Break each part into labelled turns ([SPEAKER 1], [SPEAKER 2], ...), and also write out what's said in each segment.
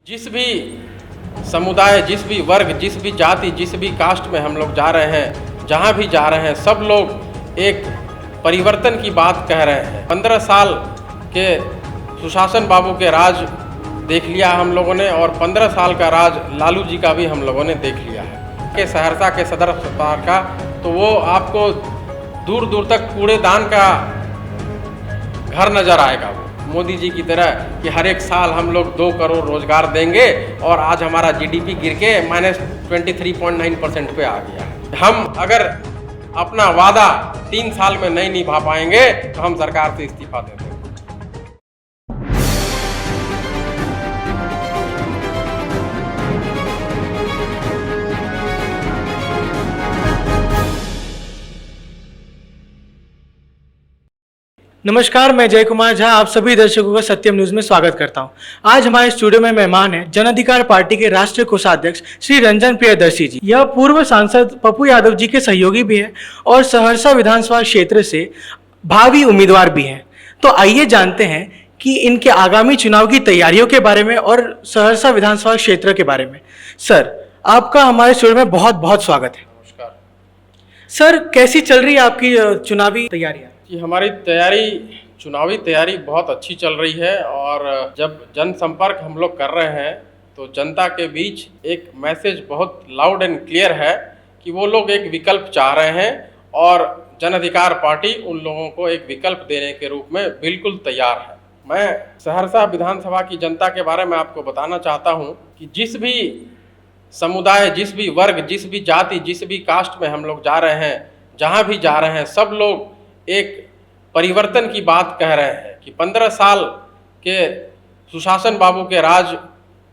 [SPEAKER 1] जिस भी समुदाय, जिस भी वर्ग, जिस भी जाति, जिस भी कास्ट में हम लोग जा रहे हैं, जहाँ भी जा रहे हैं, सब लोग एक परिवर्तन की बात कह रहे हैं। 15 साल के सुशासन बाबू के राज देख लिया हम लोगों ने और 15 साल का राज लालू जी का भी हम लोगों ने देख लिया है। के सहरसा के सदर अस्पताल का तो वो आपको दूर दूर तक कूड़ेदान का घर नज़र आएगा। वो मोदी जी की तरह कि हर एक साल हम लोग 2 करोड़ रोजगार देंगे और आज हमारा जीडीपी गिर के -23.9% पे आ गया है। हम अगर अपना वादा 3 साल में नहीं निभा पाएंगे तो हम सरकार से इस्तीफा दे देंगे।
[SPEAKER 2] नमस्कार, मैं जय कुमार झा आप सभी दर्शकों का सत्यम न्यूज में स्वागत करता हूं। आज हमारे स्टूडियो में मेहमान हैं जन अधिकार पार्टी के राष्ट्रीय कोषाध्यक्ष श्री रंजन प्रियदर्शी जी। यह पूर्व सांसद पप्पू यादव जी के सहयोगी भी हैं और सहरसा विधानसभा क्षेत्र से भावी उम्मीदवार भी हैं। तो आइए जानते हैं कि इनके आगामी चुनाव की तैयारियों के बारे में और सहरसा विधानसभा क्षेत्र के बारे में। सर, आपका हमारे स्टूडियो में बहुत बहुत स्वागत है।
[SPEAKER 1] नमस्कार
[SPEAKER 2] सर, कैसी चल रही है आपकी चुनावी तैयारियाँ?
[SPEAKER 1] कि हमारी चुनावी तैयारी बहुत अच्छी चल रही है और जब जनसंपर्क हम लोग कर रहे हैं तो जनता के बीच एक मैसेज बहुत लाउड एंड क्लियर है कि वो लोग एक विकल्प चाह रहे हैं और जन अधिकार पार्टी उन लोगों को एक विकल्प देने के रूप में बिल्कुल तैयार है। मैं सहरसा विधानसभा की जनता के बारे में आपको बताना चाहता हूँ कि जिस भी समुदाय, जिस भी वर्ग, जिस भी जाति, जिस भी कास्ट में हम लोग जा रहे हैं, जहाँ भी जा रहे हैं, सब लोग एक परिवर्तन की बात कह रहे हैं कि 15 साल के सुशासन बाबू के राज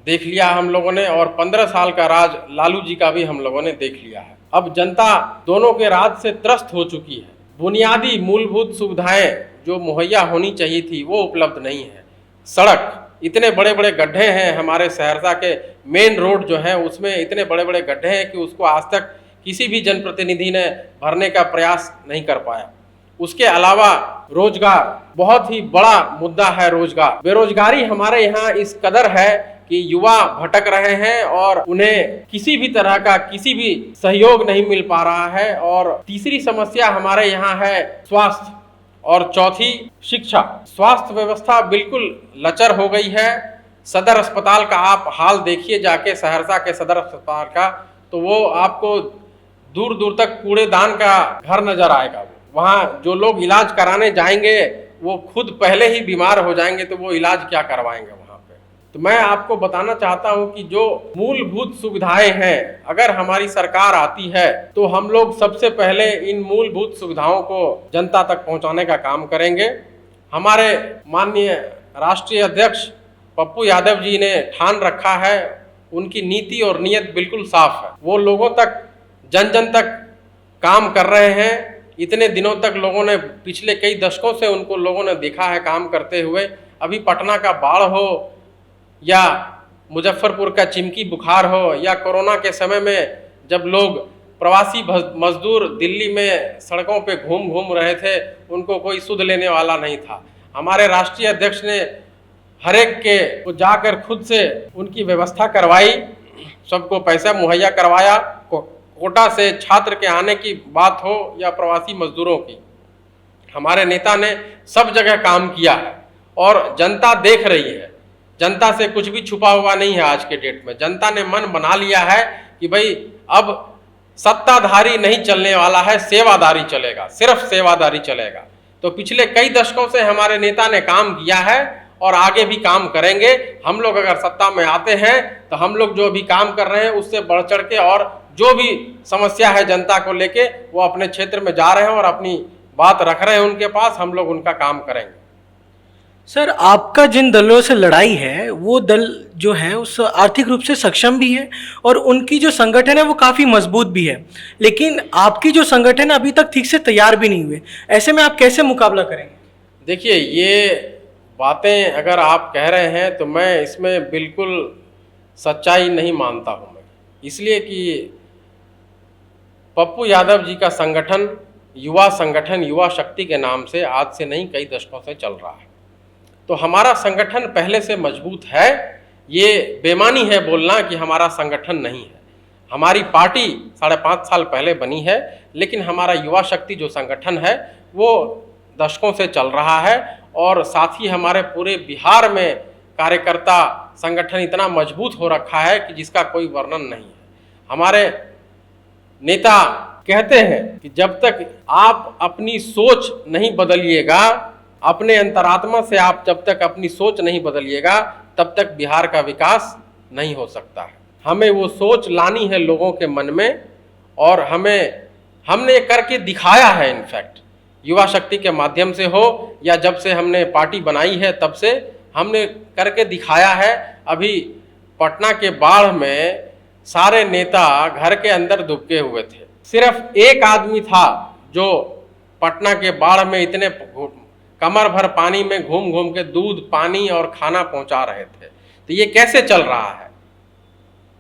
[SPEAKER 1] देख लिया हम लोगों ने और 15 साल का राज लालू जी का भी हम लोगों ने देख लिया है। अब जनता दोनों के राज से त्रस्त हो चुकी है। बुनियादी मूलभूत सुविधाएं जो मुहैया होनी चाहिए थी वो उपलब्ध नहीं है। सड़क, इतने बड़े बड़े गड्ढे हैं हमारे सहरसा के मेन रोड जो है उसमें इतने बड़े बड़े गड्ढे हैं कि उसको आज तक किसी भी जनप्रतिनिधि ने भरने का प्रयास नहीं कर पाया। उसके अलावा रोजगार बहुत ही बड़ा मुद्दा है। रोजगार, बेरोजगारी हमारे यहाँ इस कदर है कि युवा भटक रहे हैं और उन्हें किसी भी तरह का किसी भी सहयोग नहीं मिल पा रहा है। और तीसरी समस्या हमारे यहाँ है स्वास्थ्य और चौथी शिक्षा। स्वास्थ्य व्यवस्था बिल्कुल लचर हो गई है। सदर अस्पताल का आप हाल देखिए जाके, सहरसा के सदर अस्पताल का, तो वो आपको दूर दूर तक कूड़ेदान का घर नजर आएगा। वहाँ जो लोग इलाज कराने जाएंगे वो खुद पहले ही बीमार हो जाएंगे तो वो इलाज क्या करवाएंगे वहाँ पे। तो मैं आपको बताना चाहता हूँ कि जो मूलभूत सुविधाएं हैं, अगर हमारी सरकार आती है तो हम लोग सबसे पहले इन मूलभूत सुविधाओं को जनता तक पहुँचाने का काम करेंगे। हमारे माननीय राष्ट्रीय अध्यक्ष पप्पू यादव जी ने ठान रखा है, उनकी नीति और नीयत बिल्कुल साफ है। वो लोगों तक, जन जन तक काम कर रहे हैं। इतने दिनों तक लोगों ने, पिछले कई दशकों से उनको लोगों ने देखा है काम करते हुए। अभी पटना का बाढ़ हो या मुजफ्फरपुर का चिमकी बुखार हो या कोरोना के समय में जब लोग प्रवासी मजदूर दिल्ली में सड़कों पे घूम घूम रहे थे, उनको कोई सुध लेने वाला नहीं था। हमारे राष्ट्रीय अध्यक्ष ने हर एक के को जाकर खुद से उनकी व्यवस्था करवाई, सबको पैसा मुहैया करवाया। कोटा से छात्र के आने की बात हो या प्रवासी मजदूरों की, हमारे नेता ने सब जगह काम किया है और जनता देख रही है। जनता से कुछ भी छुपा हुआ नहीं है। आज के डेट में जनता ने मन बना लिया है कि भाई अब सत्ताधारी नहीं चलने वाला है, सेवादारी चलेगा, सिर्फ सेवादारी चलेगा। तो पिछले कई दशकों से हमारे नेता ने काम किया है और आगे भी काम करेंगे। हम लोग अगर सत्ता में आते हैं तो हम लोग जो भी काम कर रहे हैं उससे बढ़ चढ़ के और जो भी समस्या है जनता को लेके वो अपने क्षेत्र में जा रहे हैं और अपनी बात रख रहे हैं उनके पास, हम लोग उनका काम करेंगे।
[SPEAKER 2] सर, आपका जिन दलों से लड़ाई है वो दल जो है उस आर्थिक रूप से सक्षम भी है और उनकी जो संगठन है वो काफ़ी मजबूत भी है, लेकिन आपकी जो संगठन अभी तक ठीक से तैयार भी नहीं हुए। ऐसे में आप कैसे मुकाबला करेंगे?
[SPEAKER 1] देखिए, ये बातें अगर आप कह रहे हैं तो मैं इसमें बिल्कुल सच्चाई नहीं मानता हूँ। मैं इसलिए कि पप्पू यादव जी का संगठन, युवा शक्ति के नाम से आज से नहीं कई दशकों से चल रहा है। तो हमारा संगठन पहले से मजबूत है, ये बेमानी है बोलना कि हमारा संगठन नहीं है। हमारी पार्टी 5.5 साल पहले बनी है, लेकिन हमारा युवा शक्ति जो संगठन है वो दशकों से चल रहा है और साथ ही हमारे पूरे बिहार में कार्यकर्ता संगठन इतना मजबूत हो रखा है कि जिसका कोई वर्णन नहीं है। हमारे नेता कहते हैं कि जब तक आप अपनी सोच नहीं बदलिएगा, अपने अंतरात्मा से आप जब तक अपनी सोच नहीं बदलिएगा, तब तक बिहार का विकास नहीं हो सकता है। हमें वो सोच लानी है लोगों के मन में, और हमने करके दिखाया है। इनफैक्ट युवा शक्ति के माध्यम से हो या जब से हमने पार्टी बनाई है तब से हमने करके दिखाया है। अभी पटना के बाढ़ में सारे नेता घर के अंदर दुबके हुए थे। सिर्फ एक आदमी था जो पटना के बाढ़ में इतने कमर भर पानी में घूम घूम के दूध, पानी और खाना पहुंचा रहे थे। तो ये कैसे चल रहा है?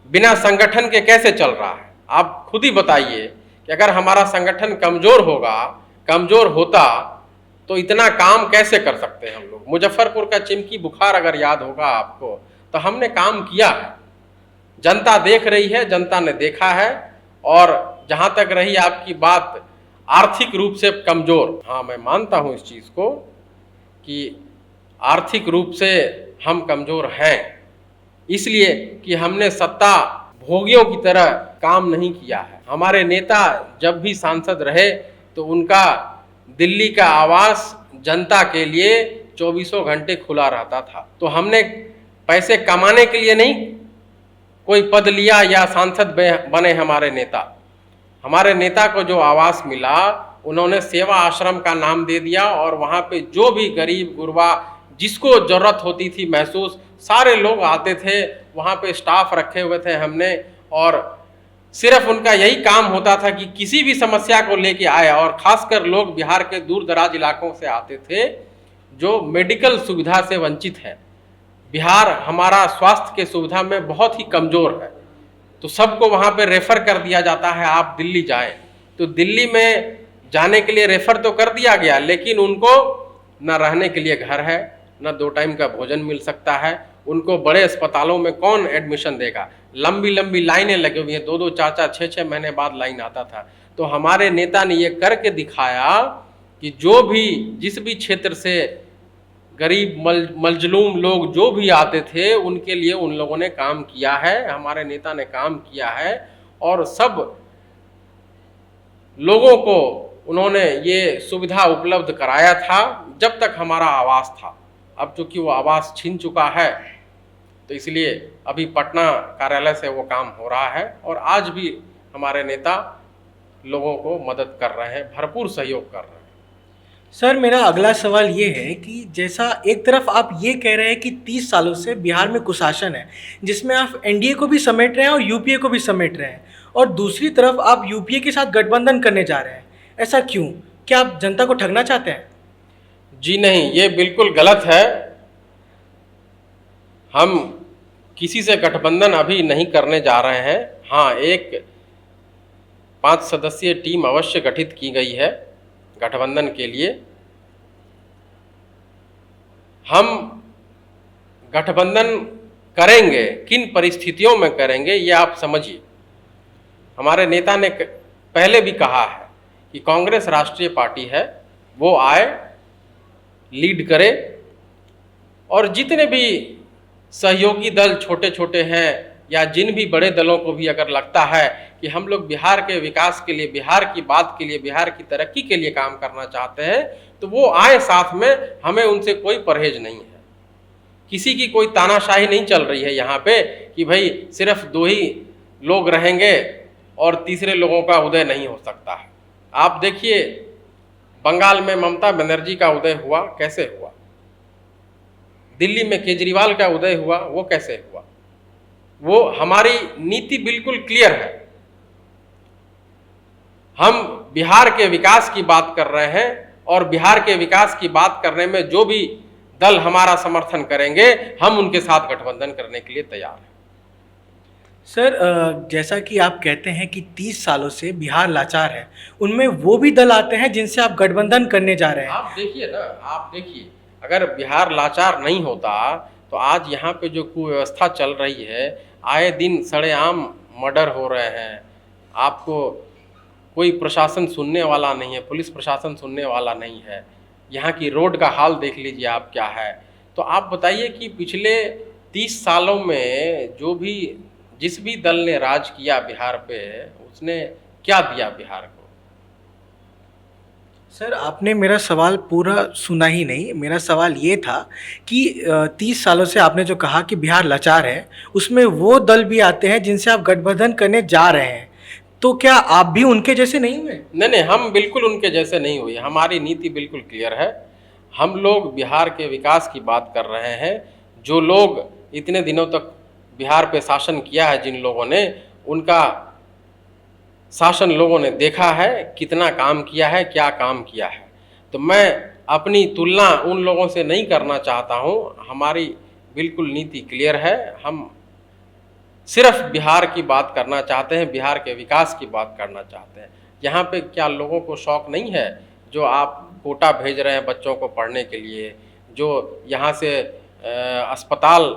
[SPEAKER 1] बिना संगठन के कैसे चल रहा है? आप खुद ही बताइए कि अगर हमारा संगठन कमजोर होता तो इतना काम कैसे कर सकते हैं हम लोग। मुजफ्फरपुर का चिमकी बुखार अगर याद होगा आपको, तो हमने काम किया है। जनता देख रही है, जनता ने देखा है। और जहां तक रही आपकी बात आर्थिक रूप से कमजोर, हाँ मैं मानता हूं इस चीज को कि आर्थिक रूप से हम कमजोर हैं, इसलिए कि हमने सत्ता भोगियों की तरह काम नहीं किया है। हमारे नेता जब भी सांसद रहे तो उनका दिल्ली का आवास जनता के लिए 24 घंटे खुला रहता था। तो हमने पैसे कमाने के लिए नहीं कोई पद लिया या सांसद बने। हमारे नेता को जो आवास मिला, उन्होंने सेवा आश्रम का नाम दे दिया और वहाँ पे जो भी गरीब गुरबा जिसको जरूरत होती थी महसूस, सारे लोग आते थे। वहाँ पे स्टाफ रखे हुए थे हमने, और सिर्फ उनका यही काम होता था कि किसी भी समस्या को लेके आए। और खासकर लोग बिहार के दूर दराज इलाकों से आते थे जो मेडिकल सुविधा से वंचित है। बिहार हमारा स्वास्थ्य के सुविधा में बहुत ही कमजोर है, तो सबको वहाँ पे रेफर कर दिया जाता है, आप दिल्ली जाएं। तो दिल्ली में जाने के लिए रेफर तो कर दिया गया, लेकिन उनको न रहने के लिए घर है, न 2 टाइम का भोजन मिल सकता है। उनको बड़े अस्पतालों में कौन एडमिशन देगा? लंबी लंबी लाइनें लगी हुई हैं, 2-2, 4-4, 6-6 महीने बाद लाइन आता था। तो हमारे नेता ने ये करके दिखाया कि जिस भी क्षेत्र से गरीब मजलूम लोग जो भी आते थे, उनके लिए उन लोगों ने काम किया है। हमारे नेता ने काम किया है और सब लोगों को उन्होंने ये सुविधा उपलब्ध कराया था जब तक हमारा आवास था। अब चूंकि वो आवास छीन चुका है, तो इसलिए अभी पटना कार्यालय से वो काम हो रहा है। और आज भी हमारे नेता लोगों को मदद कर रहे हैं, भरपूर सहयोग कर रहे हैं।
[SPEAKER 2] सर, मेरा अगला सवाल ये है कि जैसा एक तरफ आप ये कह रहे हैं कि 30 सालों से बिहार में कुशासन है, जिसमें आप एनडीए को भी समेट रहे हैं और यूपीए को भी समेट रहे हैं, और दूसरी तरफ आप यूपीए के साथ गठबंधन करने जा रहे हैं। ऐसा क्यों? क्या आप जनता को ठगना चाहते हैं?
[SPEAKER 1] जी नहीं, ये बिल्कुल गलत है। हम किसी से गठबंधन अभी नहीं करने जा रहे हैं। हाँ, एक 5 सदस्यीय टीम अवश्य गठित की गई है गठबंधन के लिए। हम गठबंधन करेंगे, किन परिस्थितियों में करेंगे ये आप समझिए। हमारे नेता ने पहले भी कहा है कि कांग्रेस राष्ट्रीय पार्टी है, वो आए, लीड करे, और जितने भी सहयोगी दल छोटे छोटे हैं या जिन भी बड़े दलों को भी अगर लगता है कि हम लोग बिहार के विकास के लिए, बिहार की बात के लिए, बिहार की तरक्की के लिए काम करना चाहते हैं, तो वो आए साथ में। हमें उनसे कोई परहेज नहीं है। किसी की कोई तानाशाही नहीं चल रही है यहाँ पे कि भाई सिर्फ 2 ही लोग रहेंगे और तीसरे लोगों का उदय नहीं हो सकता है। आप देखिए, बंगाल में ममता बनर्जी का उदय हुआ, कैसे हुआ? दिल्ली में केजरीवाल का उदय हुआ, वो कैसे हुआ? वो हमारी नीति बिल्कुल क्लियर है। हम बिहार के विकास की बात कर रहे हैं, और बिहार के विकास की बात करने में जो भी दल हमारा समर्थन करेंगे, हम उनके साथ गठबंधन करने के लिए तैयार हैं।
[SPEAKER 2] सर, जैसा कि आप कहते हैं कि 30 सालों से बिहार लाचार है, उनमें वो भी दल आते हैं जिनसे आप गठबंधन करने जा रहे हैं।
[SPEAKER 1] आप देखिए ना, आप देखिए, अगर बिहार लाचार नहीं होता तो आज यहाँ पे जो कुव्यवस्था चल रही है, आए दिन सरेआम मर्डर हो रहे हैं, आपको कोई प्रशासन सुनने वाला नहीं है, पुलिस प्रशासन सुनने वाला नहीं है। यहाँ की रोड का हाल देख लीजिए आप क्या है। तो आप बताइए कि पिछले 30 सालों में जिस भी दल ने राज किया बिहार पे, उसने क्या दिया बिहार को?
[SPEAKER 2] सर, आपने मेरा सवाल पूरा सुना ही नहीं। मेरा सवाल ये था कि 30 सालों से आपने जो कहा कि बिहार लाचार है, उसमें वो दल भी आते हैं जिनसे आप गठबंधन करने जा रहे हैं। तो क्या आप भी उनके जैसे नहीं हुए?
[SPEAKER 1] नहीं नहीं, हम बिल्कुल उनके जैसे नहीं हुए। हमारी नीति बिल्कुल क्लियर है। हम लोग बिहार के विकास की बात कर रहे हैं। जो लोग इतने दिनों तक बिहार पे शासन किया है, जिन लोगों ने, उनका शासन लोगों ने देखा है, कितना काम किया है, क्या काम किया है। तो मैं अपनी तुलना उन लोगों से नहीं करना चाहता हूँ। हमारी बिल्कुल नीति क्लियर है। हम सिर्फ बिहार की बात करना चाहते हैं, बिहार के विकास की बात करना चाहते हैं। यहाँ पे क्या लोगों को शौक नहीं है? जो आप कोटा भेज रहे हैं बच्चों को पढ़ने के लिए, जो यहाँ से अस्पताल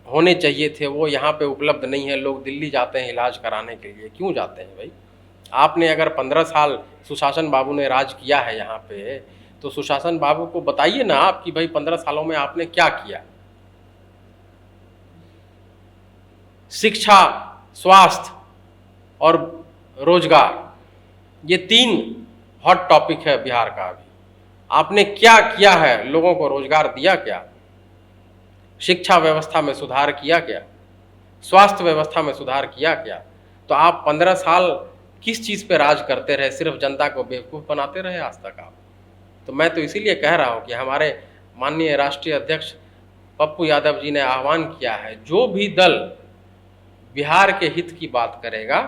[SPEAKER 1] होने चाहिए थे वो यहाँ पे उपलब्ध नहीं है। लोग दिल्ली जाते हैं इलाज कराने के लिए। क्यों जाते हैं भाई? आपने अगर 15 साल सुशासन बाबू ने राज किया है यहाँ पे, तो सुशासन बाबू को बताइए ना आप कि भाई 15 सालों में आपने क्या किया। शिक्षा, स्वास्थ्य और रोजगार, ये 3 हॉट टॉपिक है बिहार का। अभी आपने क्या किया है? लोगों को रोजगार दिया क्या? शिक्षा व्यवस्था में सुधार किया क्या? स्वास्थ्य व्यवस्था में सुधार किया क्या? तो आप 15 साल किस चीज़ पे राज करते रहे? सिर्फ जनता को बेवकूफ़ बनाते रहे आज तक आप। तो मैं तो इसीलिए कह रहा हूँ कि हमारे माननीय राष्ट्रीय अध्यक्ष पप्पू यादव जी ने आह्वान किया है, जो भी दल बिहार के हित की बात करेगा,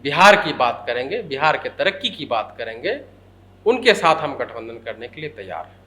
[SPEAKER 1] बिहार की बात करेंगे, बिहार के तरक्की की बात करेंगे, उनके साथ हम गठबंधन करने के लिए तैयार हैं।